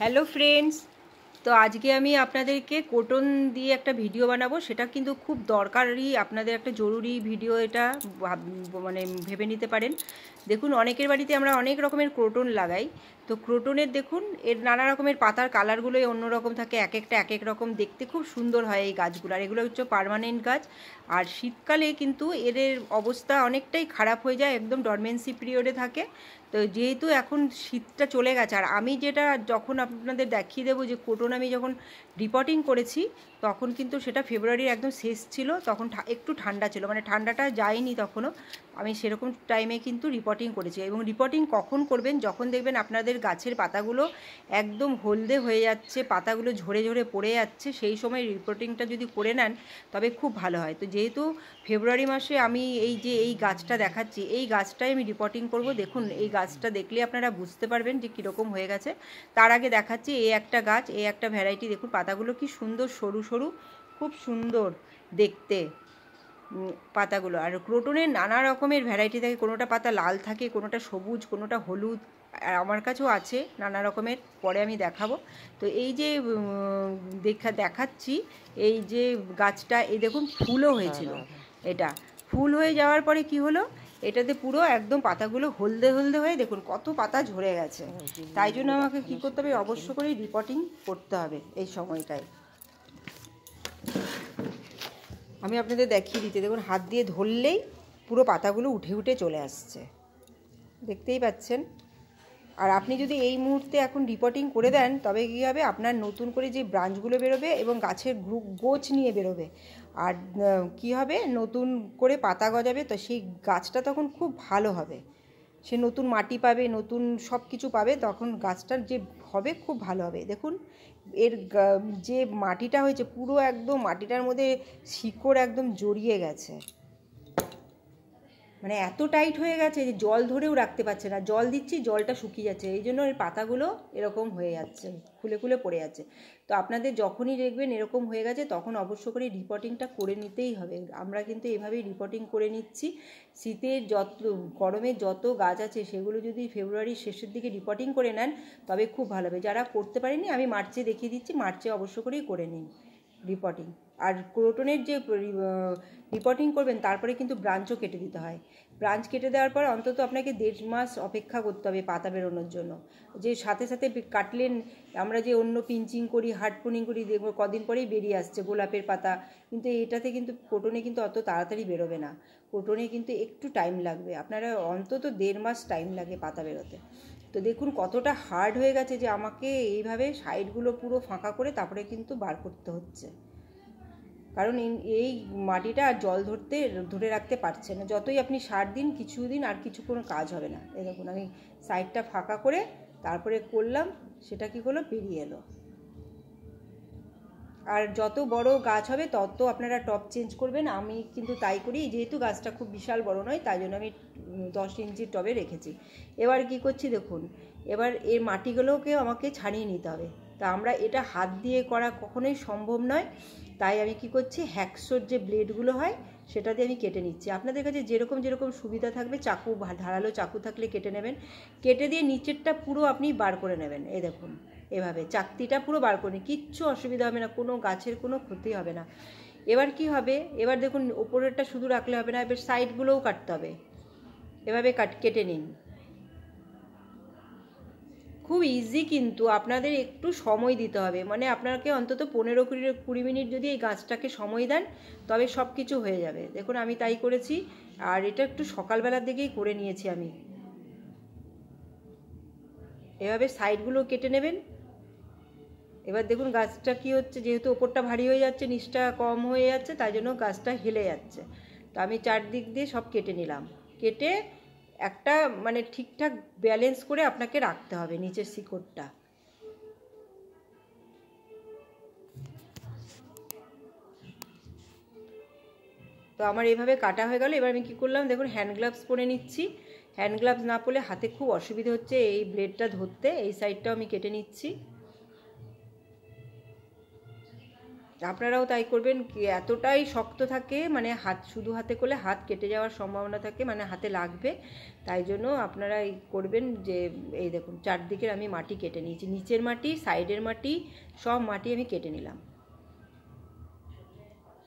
Hello friends, তো আজকে আমি আপনাদেরকে কটন দিয়ে একটা ভিডিও বানাবো। সেটা কিন্তু খুব দরকারি, আপনাদের একটা জরুরি ভিডিও এটা, মানে ভেবে নিতে পারেন। দেখুন, অনেকের বাড়িতে আমরা অনেক রকমের ক্রোটন লাগাই। তো ক্রোটনের দেখুন, এর নানা রকমের পাতার কালারগুলোই অন্যরকম থাকে, এক একটা এক এক রকম দেখতে খুব সুন্দর হয় এই গাছগুলো। আর এগুলো হচ্ছে পার্মানেন্ট গাছ। আর শীতকালে কিন্তু এদের অবস্থা অনেকটাই খারাপ হয়ে যায়, একদম ডরমেন্সি পিরিয়ডে থাকে। তো যেহেতু এখন শীতটা চলে গেছে, আর আমি যেটা যখন আপনাদের দেখিয়ে দেবো যে কোটন আমি যখন রিপোর্টিং করেছি, তখন কিন্তু সেটা ফেব্রুয়ারির একদম শেষ ছিল। তখন একটু ঠান্ডা ছিল, মানে ঠান্ডাটা যায়নি তখনও। আমি সেরকম টাইমে কিন্তু রিপোর্টিং করেছি। এবং রিপোর্টিং কখন করবেন? যখন দেখবেন আপনাদের গাছের পাতাগুলো একদম হলদে হয়ে যাচ্ছে, পাতাগুলো ঝরে ঝরে পড়ে যাচ্ছে, সেই সময় রিপোর্টিংটা যদি করে নেন তবে খুব ভালো হয়। তো যেহেতু ফেব্রুয়ারি মাসে আমি এই যে এই গাছটা দেখাচ্ছি, এই গাছটাই আমি রিপোর্টিং করব। দেখুন, এই গাছটা দেখলে আপনারা বুঝতে পারবেন যে কীরকম হয়ে গেছে। তার আগে দেখাচ্ছি এই একটা গাছ, এই একটা ভ্যারাইটি। দেখুন পাতাগুলো কি সুন্দর, সরু সরু, খুব সুন্দর দেখতে পাতাগুলো। আর ক্রোটনের নানা রকমের ভ্যারাইটি থাকে, কোনোটা পাতা লাল থাকে, কোনোটা সবুজ, কোনোটা হলুদ। আর আমার কাছেও আছে নানা রকমের, পরে আমি দেখাবো। তো এই যে দেখাচ্ছি এই যে গাছটা, এই দেখুন ফুলও হয়েছিল। এটা ফুল হয়ে যাওয়ার পরে কি হলো, এটাতে পুরো একদম পাতাগুলো হলদে হলদে হয়ে দেখুন কত পাতা ঝরে গেছে। তাই জন্য আমাকে কী করতে হবে, অবশ্য করে রিপোর্টিং করতে হবে এই সময়টায়। আমি আপনাদের দেখিয়ে দিতে, দেখুন হাত দিয়ে ধরলেই পুরো পাতাগুলো উঠে উঠে চলে আসছে, দেখতেই পাচ্ছেন। আর আপনি যদি এই মুহূর্তে এখন রিপোর্টিং করে দেন, তবে কী হবে, আপনার নতুন করে যে ব্রাঞ্চগুলো বেরোবে এবং গাছের গোছ নিয়ে বেরোবে। আর কী হবে, নতুন করে পাতা গজাবে, তো সেই গাছটা তখন খুব ভালো হবে। সে নতুন মাটি পাবে, নতুন সব কিছু পাবে, তখন গাছটার যে হবে খুব ভালো হবে। দেখুন এর যে মাটিটা হয়েছে, পুরো একদম মাটিটার মধ্যে শিকড় একদম জড়িয়ে গেছে, মানে এত টাইট হয়ে গেছে যে জল ধরেও রাখতে পারছে না। জল দিচ্ছি, জলটা শুকিয়ে যাচ্ছে, এই জন্য এর পাতাগুলো এরকম হয়ে যাচ্ছে, খুলে খুলে পড়ে যাচ্ছে। তো আপনাদের যখনই দেখবেন এরকম হয়ে গেছে, তখন অবশ্য করে রিপোর্টিংটা করে নিতেই হবে। আমরা কিন্তু এভাবেই রিপোর্টিং করে নিচ্ছি। শীতের গরমের যত গাছ আছে, সেগুলো যদি ফেব্রুয়ারির শেষের দিকে রিপোর্টিং করে নেন তবে খুব ভালো হবে। যারা করতে পারেনি, আমি মার্চে দেখিয়ে দিচ্ছি, মার্চে অবশ্য করেই করে নিন রিপোর্টিং। আর ক্রোটনের যে রিপোর্টিং করবেন, তারপরে কিন্তু ব্রাঞ্চও কেটে দিতে হয়। ব্রাঞ্চ কেটে দেওয়ার পর অন্তত আপনাকে 1.5 মাস অপেক্ষা করতে হবে পাতা বেরোনোর জন্য। যে সাথে সাথে কাটলেন, আমরা যে অন্য পিঞ্চিং করি, হার্ড প্রুনিং করি, দেখবো কদিন পরেই বেরিয়ে আসছে গোলাপের পাতা, কিন্তু এটাতে কিন্তু কোটনে কিন্তু অত তাড়াতাড়ি বেরোবে না। কোটনে কিন্তু একটু টাইম লাগবে, আপনারা অন্তত 1.5 মাস টাইম লাগে পাতা বেরোতে। তো দেখুন কতটা হার্ড হয়ে গেছে, যে আমাকে এইভাবে সাইডগুলো পুরো ফাঁকা করে তারপরে কিন্তু বার করতে হচ্ছে। কারণ এই মাটিটা আর জল ধরে রাখতে পারছে না। যতই আপনি সার দিন, কিছুদিন আর কিছু কোনো কাজ হবে না। এই দেখুন আমি সাইডটা ফাঁকা করে তারপরে করলাম, সেটা কি হলো, বেরিয়ে এলো। আর যত বড় গাছ হবে তত আপনারা টপ চেঞ্জ করবেন। আমি কিন্তু তাই করি, যেহেতু গাছটা খুব বিশাল বড় নয়, তাই জন্য আমি 10 ইঞ্চির টবে রেখেছি। এবার কি করছি দেখুন, এবার এর মাটিগুলোকেও আমাকে ছাড়িয়ে নিতে হবে। তা আমরা এটা হাত দিয়ে করা কখনোই সম্ভব নয়, তাই আমি কি করছি, হ্যাকসোর যে ব্লেডগুলো হয় সেটা দিয়ে আমি কেটে নিচ্ছি। আপনাদের কাছে যেরকম যেরকম সুবিধা থাকবে, চাকু, ধারালো চাকু থাকলে কেটে নেবেন। কেটে দিয়ে নিচেরটা পুরো আপনি বার করে নেবেন। এই দেখুন এভাবে চাকতিটা পুরো বার করে, কিচ্ছু অসুবিধা হবে না, কোনো গাছের কোনো ক্ষতি হবে না। এবার কি হবে, এবার দেখুন ওপরেরটা শুধু রাখলে হবে না, এবার সাইডগুলোও কাটতে হবে। এভাবে কেটে নিন, খুব ইজি, কিন্তু আপনাদের একটু সময় দিতে হবে। মানে আপনাকে অন্তত 15-20 মিনিট যদি এই গাছটাকে সময় দেন, তবে সব কিছু হয়ে যাবে। দেখুন আমি তাই করেছি, আর এটা একটু সকালবেলার দিকেই করে নিয়েছি আমি। এভাবে সাইডগুলো কেটে নেবেন। এবার দেখুন গাছটা কি হচ্ছে, যেহেতু ওপরটা ভারী হয়ে যাচ্ছে, নিচটা কম হয়ে যাচ্ছে, তাই জন্য গাছটা হেলে যাচ্ছে। তো আমি চারদিক দিয়ে সব কেটে নিলাম। কেটে একটা মানে ঠিকঠাক ব্যালেন্স করে আপনাকে রাখতে হবে নিচের শিকড়টা। তো আমার এইভাবে কাটা হয়ে গেল। এবার আমি কী করলাম দেখুন, হ্যান্ড গ্লাভস পরে নিচ্ছি। হ্যান্ড গ্লাভস না পরলে হাতে খুব অসুবিধা হচ্ছে এই ব্লেডটা ধরতে। এই সাইডটাও আমি কেটে নিচ্ছি। আপনারাও তাই করবেন। এতটাই শক্ত থাকে, মানে হাত শুধু হাতে করলে হাত কেটে যাওয়ার সম্ভাবনা থাকে, মানে হাতে লাগবে। তাই জন্য আপনারা এই করবেন যে এই দেখুন চারদিকের আমি মাটি কেটে নিয়েছি, নিচের মাটি, সাইডের মাটি, সব মাটি আমি কেটে নিলাম।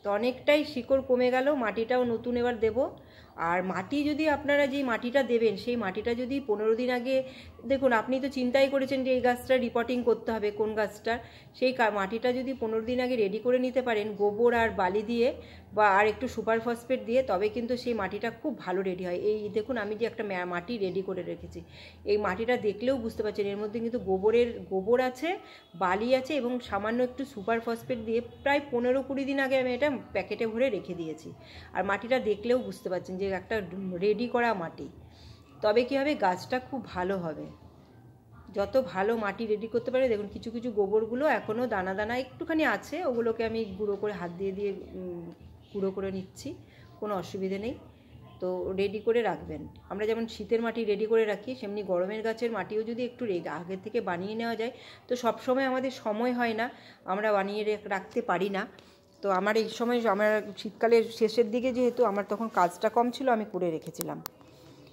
তো অনেকটাই শিকড় কমে গেল, মাটিটাও নতুন এবার দেব। আর মাটি যদি আপনারা যেই মাটিটা দেবেন সেই মাটিটা যদি 15 দিন আগে, দেখুন আপনি তো চিন্তাই করেছেন যে এই গাছটা রিপোর্টিং করতে হবে কোন গাছটার, সেই মাটিটা যদি 15 দিন আগে রেডি করে নিতে পারেন গোবর আর বালি দিয়ে বা আর একটু সুপার ফসফেট দিয়ে, তবে কিন্তু সেই মাটিটা খুব ভালো রেডি হয়। এই দেখুন আমি যে একটা মাটি রেডি করে রেখেছি, এই মাটিটা দেখলেও বুঝতে পারছেন এর মধ্যে কিন্তু গোবর আছে, বালি আছে এবং সামান্য একটু সুপার ফসফেট দিয়ে প্রায় 15-20 দিন আগে আমি এটা প্যাকেটে ভরে রেখে দিয়েছি। আর মাটিটা দেখলেও বুঝতে পারছেন যে একটা রেডি করা মাটি। তবে কী হবে, গাছটা খুব ভালো হবে যত ভালো মাটি রেডি করতে পারে। দেখুন কিছু কিছু গোবরগুলো এখনও দানা দানা একটুখানি আছে, ওগুলোকে আমি গুঁড়ো করে হাত দিয়ে দিয়ে গুঁড়ো করে নিচ্ছি, কোনো অসুবিধে নেই। তো রেডি করে রাখবেন। আমরা যেমন শীতের মাটি রেডি করে রাখি, সেমনি গরমের গাছের মাটিও যদি একটু আগের থেকে বানিয়ে নেওয়া যায়, তো সবসময় আমাদের সময় হয় না, আমরা বানিয়ে রাখতে পারি না। তো আমার এই সময়, আমার শীতকালের শেষের দিকে যেহেতু আমার তখন কাজটা কম ছিল, আমি করে রেখেছিলাম।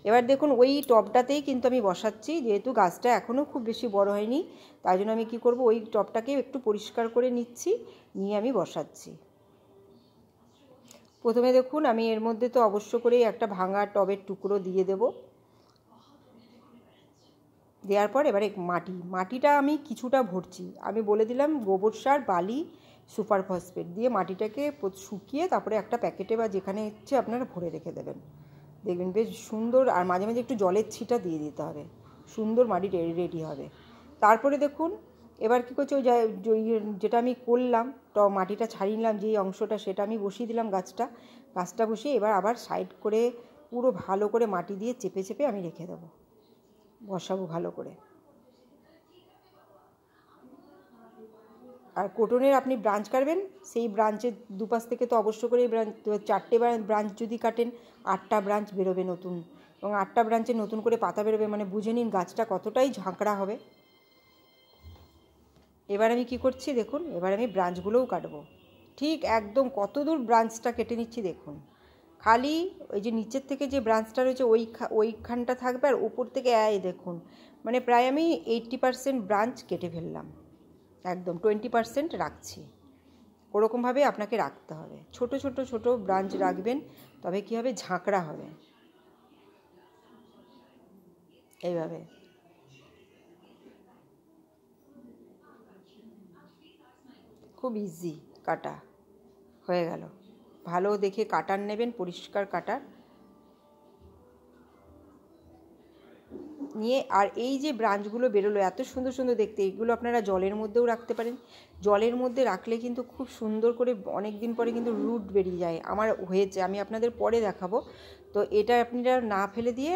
এবার দেখুন ওই টবটাতেই কিন্তু আমি বসাচ্ছি, যেহেতু গাছটা এখনও খুব বেশি বড় হয়নি, তাই জন্য আমি কী করব, ওই টবটাকেও একটু পরিষ্কার করে নিচ্ছি, নিয়ে আমি বসাচ্ছি। প্রথমে দেখুন আমি এর মধ্যে তো অবশ্য করেই একটা ভাঙা টবের টুকরো দিয়ে দেব। দেওয়ার পর এবারে মাটিটা আমি কিছুটা ভরছি। আমি বলে দিলাম গোবর সার, বালি, সুপার ফসফেট দিয়ে মাটিটাকে শুকিয়ে তারপরে একটা প্যাকেটে বা যেখানে ইচ্ছে আপনারা ভরে রেখে দেবেন। দেখবেন বেশ সুন্দর। আর মাঝে মাঝে একটু জলের ছিটা দিয়ে দিতে হবে, সুন্দর মাটি রেডি হবে। তারপরে দেখুন এবার কী করছে, ওই যেটা আমি করলাম, মাটিটা ছাড়িয়ে নিলাম যেই অংশটা, সেটা আমি বসিয়ে দিলাম গাছটা বসিয়ে এবার আবার সাইড করে পুরো ভালো করে মাটি দিয়ে চেপে চেপে আমি রেখে দেবো, বসাবো ভালো করে। আর কোটনের আপনি ব্রাঞ্চ কাটবেন, সেই ব্রাঞ্চের দুপাশ থেকে তো অবশ্য করে 4টে ব্রাঞ্চ যদি কাটেন 8টা ব্রাঞ্চ বেরোবে নতুন, এবং 8টা ব্রাঞ্চে নতুন করে পাতা বেরোবে, মানে বুঝে নিন গাছটা কতটাই ঝাঁকড়া হবে। এবার আমি কি করছি দেখুন, এবার আমি ব্রাঞ্চগুলোও কাটবো, ঠিক একদম কত দূর ব্রাঞ্চটা কেটে নিচ্ছি দেখুন। খালি ওই যে নিচের থেকে যে ব্রাঞ্চটা রয়েছে ওইখানটা থাকবে, আর উপর থেকে দেখুন মানে প্রায় আমি 80% ব্রাঞ্চ কেটে ফেললাম, একদম 20% রাখছি। ওরকমভাবে আপনাকে রাখতে হবে, ছোট ছোট ছোট ব্রাঞ্চ রাখবেন, তবে কী হবে, ঝাঁকড়া হবে। এইভাবে খুব ইজি কাটা হয়ে গেল। ভালো দেখে কাটার নেবেন, পরিষ্কার কাটার নিয়ে। আর এই যে ব্রাঞ্চগুলো বেরোলো এত সুন্দর সুন্দর দেখতে, এগুলো আপনারা জলের মধ্যেও রাখতে পারেন। জলের মধ্যে রাখলে কিন্তু খুব সুন্দর করে অনেক দিন পরে কিন্তু রুট বেরিয়ে যায়। আমার হয়েছে, আমি আপনাদের পরে দেখাবো। তো এটা আপনারা না ফেলে দিয়ে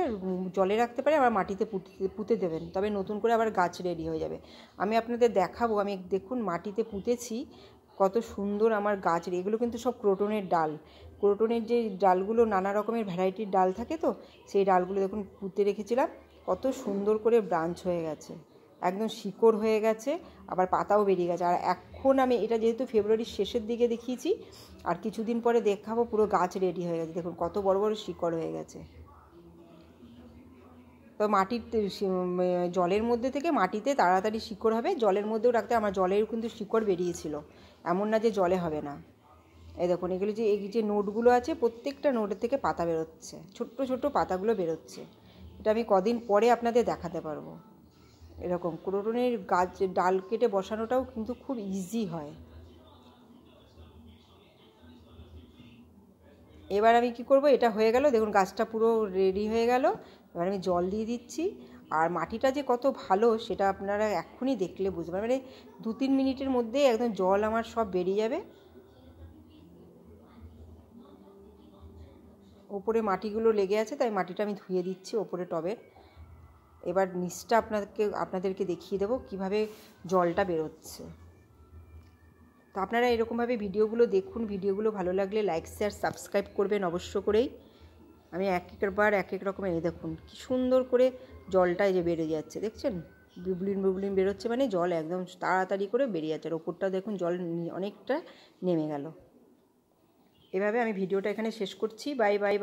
জলে রাখতে পারেন, আবার মাটিতে পুঁতে দেবেন, তবে নতুন করে আবার গাছ রেডি হয়ে যাবে। আমি আপনাদের দেখাবো, আমি দেখুন মাটিতে পুঁতেছি কত সুন্দর আমার গাছ। এগুলো কিন্তু সব ক্রোটনের ডাল, ক্রোটনের যে ডালগুলো নানা রকমের ভ্যারাইটির ডাল থাকে, তো সেই ডালগুলো দেখুন পুঁতে রেখেছিলাম, কত সুন্দর করে ব্রাঞ্চ হয়ে গেছে, একদম শিকড় হয়ে গেছে, আবার পাতাও বেরিয়ে গেছে। আর এখন আমি এটা যেহেতু ফেব্রুয়ারির শেষের দিকে দেখিয়েছি, আর কিছুদিন পরে দেখাবো পুরো গাছ রেডি হয়ে গেছে। দেখুন কত বড় বড় শিকড় হয়ে গেছে। তো মাটির জলের মধ্যে থেকে মাটিতে তাড়াতাড়ি শিকড় হবে, জলের মধ্যেও রাখতে। আমার জলের কিন্তু শিকড় বেরিয়েছিল, এমন না যে জলে হবে না। এই দেখুন এগুলো যে এই যে নোটগুলো আছে, প্রত্যেকটা নোটের থেকে পাতা বেরোচ্ছে, ছোট্ট ছোট্ট পাতাগুলো বেরোচ্ছে। এটা আমি কদিন পরে আপনাদের দেখাতে পারবো। এরকম ক্রোটনের গাছ ডাল কেটে বসানোটাও কিন্তু খুব ইজি হয়। এবার আমি কি করব, এটা হয়ে গেল, দেখুন গাছটা পুরো রেডি হয়ে গেল। এবার আমি জল দিয়ে দিচ্ছি। আর মাটিটা যে কত ভালো সেটা আপনারা এক্ষুনি দেখলে বুঝবেন, মানে 2-3 মিনিটের মধ্যে একদম জল আমার সব বেরিয়ে যাবে। ওপরে মাটিগুলো লেগে আছে, তাই মাটিটা আমি ধুয়ে দিচ্ছি ওপরে টবের। এবার নিচটা আপনাদেরকে দেখিয়ে দেবো কীভাবে জলটা বেরোচ্ছে। তো আপনারা এরকমভাবে ভিডিওগুলো দেখুন, ভিডিওগুলো ভালো লাগলে লাইক শেয়ার সাবস্ক্রাইব করবেন অবশ্য করেই। আমি এক একবার এক এক রকমের, দেখুন কি সুন্দর করে জলটা এই যে বেড়ে যাচ্ছে, দেখছেন বুবলিন বুবলিন বেরোচ্ছে, মানে জল একদম তাড়াতাড়ি করে বেরিয়ে যাচ্ছে। আর ওপরটা দেখুন জল অনেকটা নেমে গেল। এভাবে আমি ভিডিওটা এখানে শেষ করছি। Bye bye.